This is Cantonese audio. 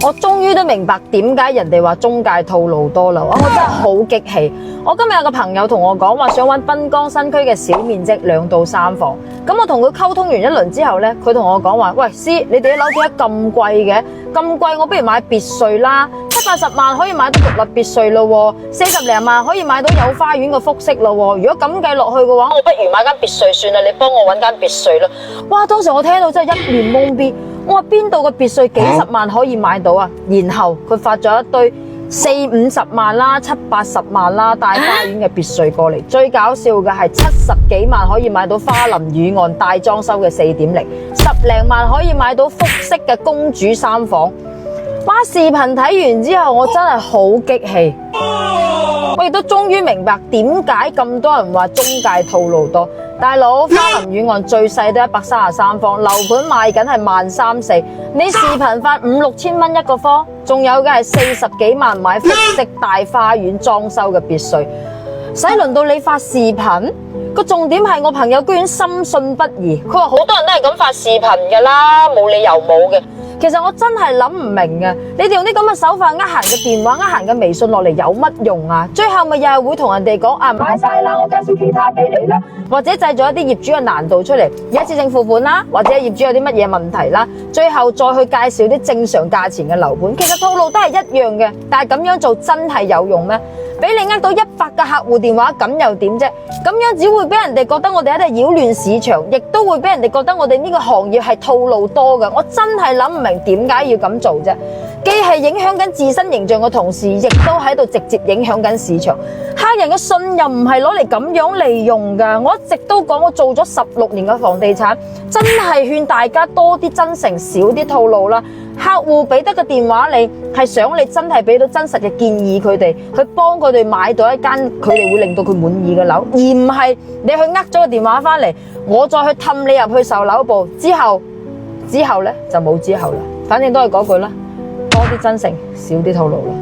我終於都明白點解人哋話中介套路多啦，我真係好激氣。我今日有個朋友同我講話想揾濱江新區嘅小面積2到3房，咁我同佢溝通完一輪之後呢，佢同我講話：喂師，你哋啲樓點解咁貴嘅？咁貴，我不如買別墅啦，70-80萬可以買到獨立別墅咯，40零萬可以買到有花園嘅複式咯。如果咁計落去嘅話，我不如買間別墅算啦，你幫我揾間別墅啦。哇！當時我聽到真係一臉懵逼。我話邊度嘅別墅幾十萬可以買到啊？然後佢發咗一堆40-50萬啦、70-80萬啦大花園嘅別墅過嚟。最搞笑嘅係70幾萬可以買到花林雨岸大裝修嘅4.0，10零萬可以買到複式嘅公主3房。哇！視頻睇完之後，我真係好激氣。我亦都終於明白點解咁多人話中介套路多。大佬，花林雨岸最細都133方，樓盤賣緊係13000，你視頻發5-6千蚊一個方，仲有嘅係40幾萬買複式大花園裝修嘅別墅，使輪到你發視頻？個重點係我朋友居然深信不疑，佢話好多人都係咁發視頻噶啦，冇理由冇嘅。其實我真係諗唔明啊！你哋用啲咁嘅手法呃閒嘅電話、呃閒嘅微信落嚟有乜用啊？最後咪又係會同人哋講啊，買晒啦，我介紹其他俾你啦，或者製造一啲業主嘅難度出嚟，一次性付款啦，或者業主有啲乜嘢問題啦，最後再去介紹啲正常價錢嘅樓盤。其實套路都係一樣嘅，但係咁樣做真係有用咩？俾你呃到100個客戶電話，咁又點啫？咁樣只會俾人哋覺得我哋喺度擾亂市場，亦都會俾人哋覺得我哋呢個行業係套路多嘅。我真係諗唔明點解要咁做啫？既係影響緊自身形象嘅同時，亦都喺度直接影響緊市場。客人嘅信任唔係攞嚟咁樣利用㗎。我一直都講，我做咗16年嘅房地產，真係勸大家多啲真誠，少啲套路啦。客戶俾得個電話你，係想你真係俾到真實嘅建議佢哋，去幫佢哋買到一間佢哋會令到佢滿意嘅樓，而唔係你去呃咗個電話翻嚟，我再去氹你入去售樓部之後呢就冇之後啦。反正都係嗰句啦，多啲真誠，少啲套路啦。